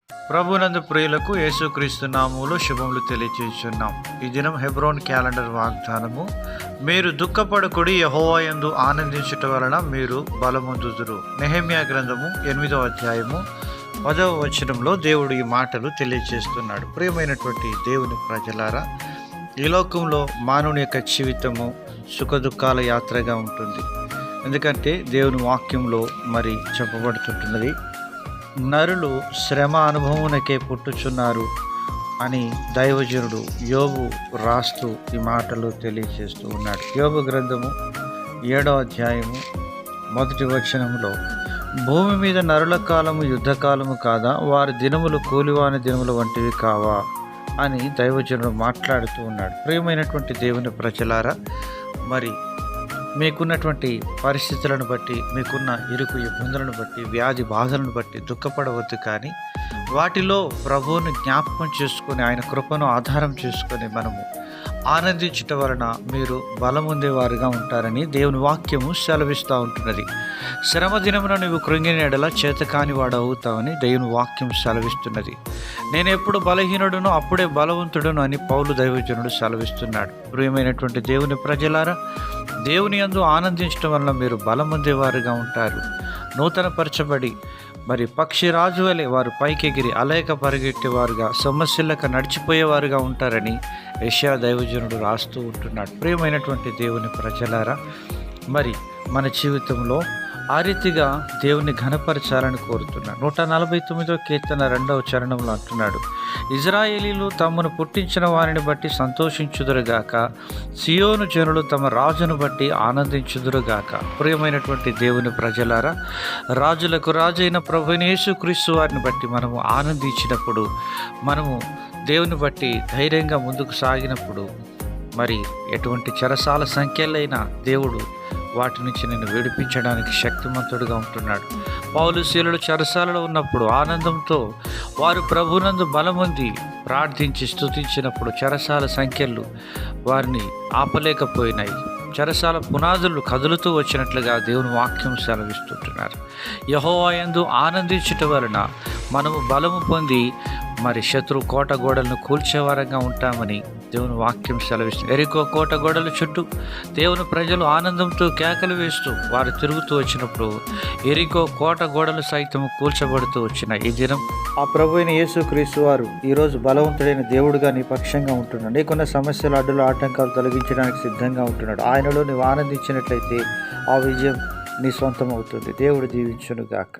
ప్రభునందు ప్రియులకు యేసుక్రీస్తు నామములో శుభములు తెలియజేస్తున్నాం. ఈ దినం హెబ్రోన్ క్యాలెండర్ వాగ్దానము, మీరు దుఃఖపడకుడి, యెహోవా యందు ఆనందించుట వలన మీరు బలమొందుదురు. నెహెమ్యా గ్రంథము 8వ అధ్యాయము 10వ వచనంలో దేవుడు ఈ మాటలు తెలియజేస్తున్నాడు. ప్రియమైనటువంటి దేవుని ప్రజలారా, ఈ లోకంలో మానవుని యొక్క జీవితము సుఖదుఖాల యాత్రగా ఉంటుంది. ఎందుకంటే దేవుని వాక్యంలో మరి చెప్పబడుతుంటున్నది, నరులు శ్రమ అనుభవమునకే పుట్టుచున్నారు అని దైవజనుడు యోబు రాస్తూ ఈ మాటలు తెలియజేస్తూ ఉన్నాడు. యోబు గ్రంథము 7వ అధ్యాయము 1వ వచనంలో, భూమి మీద నరుల కాలము యుద్ధకాలము కాదా, వారి దినములు కూలివాని దినముల వంటివి కావా అని దైవజనుడు మాట్లాడుతూ ఉన్నాడు. ప్రియమైనటువంటి దేవుని ప్రజలారా, మరి మీకున్నటువంటి పరిస్థితులను బట్టి, మీకున్న ఇరుకు ఇబ్బందులను బట్టి, వ్యాధి బాధలను బట్టి దుఃఖపడవద్దు, కానీ వాటిలో ప్రభువుని జ్ఞాపకం చేసుకొని ఆయన కృపను ఆధారం చేసుకొని మనము ఆనందించుట వలన మీరు బలముందేవారుగా ఉంటారని దేవుని వాక్యము సెలవిస్తూ ఉంటున్నది. శ్రమ దినమున నువ్వు కృంగిన ఎడల చేతకాని వాడు అవుతావని దేవుని వాక్యం సెలవిస్తున్నది. నేను ఎప్పుడు బలహీనుడునో అప్పుడే బలవంతుడును అని పౌలు దైవజనుడు సెలవిస్తున్నాడు. ప్రియమైనటువంటి దేవుని ప్రజలారా, దేవుని యందు ఆనందించడం వలన మీరు బలముందేవారుగా ఉంటారు. నూతన పరచబడి మరి పక్షిరాజు వలె వారు పైకెగిరి అలయక పరిగెట్టేవారుగా, సమస్యలకు నడిచిపోయేవారుగా ఉంటారని యెషయా దైవజనుడు రాస్తూ ఉంటున్నాడు. ప్రియమైనటువంటి దేవుని ప్రజలారా, మరి మన జీవితంలో ఆ రీతిగా దేవుని ఘనపరచాలని కోరుతున్నాడు. 149వ కీర్తన 2వ చరణంలో అంటున్నాడు, ఇజ్రాయేలీలు తమను పుట్టించిన వారిని బట్టి సంతోషించుదురుగాక, సియోను జనులు తమ రాజును బట్టి ఆనందించుదురుగాక. ప్రియమైనటువంటి దేవుని ప్రజలారా, రాజులకు రాజైన ప్రభువైన యేసుక్రీస్తు వారిని బట్టి మనము ఆనందించినప్పుడు, మనము దేవుని బట్టి ధైర్యంగా ముందుకు సాగినప్పుడు, మరి ఎటువంటి చెరసాల సంఖ్యలైనా దేవుడు వాటి నుంచి నేను విడిపించడానికి శక్తిమంతుడుగా ఉంటున్నాడు. పౌలు శీలుడు చెరసాలలో ఉన్నప్పుడు ఆనందంతో వారు ప్రభునందు బలముంది ప్రార్థించి స్తుతించినప్పుడు చెరసాల సంఖ్యలు వారిని ఆపలేకపోయినాయి. చెరసాల పునాదులు కదులుతూ వచ్చినట్లుగా దేవుని వాక్యం సెలవిస్తుంటున్నారు. యెహోవా యందు ఆనందించుట వలన మనము బలము పొంది మరి శత్రు కోట గోడలను కూల్చేవారంగా ఉంటామని దేవుని వాక్యం సెలవిస్తుంది. ఎరికో కోట గోడల చుట్టూ దేవుని ప్రజలు ఆనందంతో కేకలు వేస్తూ వారు తిరుగుతూ వచ్చినప్పుడు ఎరికో కోట గోడలు సైతం కూల్చబడుతూ వచ్చిన ఈ దినం ఆ ప్రభువైన యేసుక్రీస్తు వారు ఈరోజు బలవంతుడైన దేవుడుగా నీ పక్షంగా ఉంటున్నాడు. నీకున్న సమస్యలు, అడ్డులు, ఆటంకాలు తొలగించడానికి సిద్ధంగా ఉంటున్నాడు. ఆయనలో నువ్వు ఆనందించినట్లయితే ఆ విజయం నీ సొంతం అవుతుంది. దేవుడు దీవించును గాక.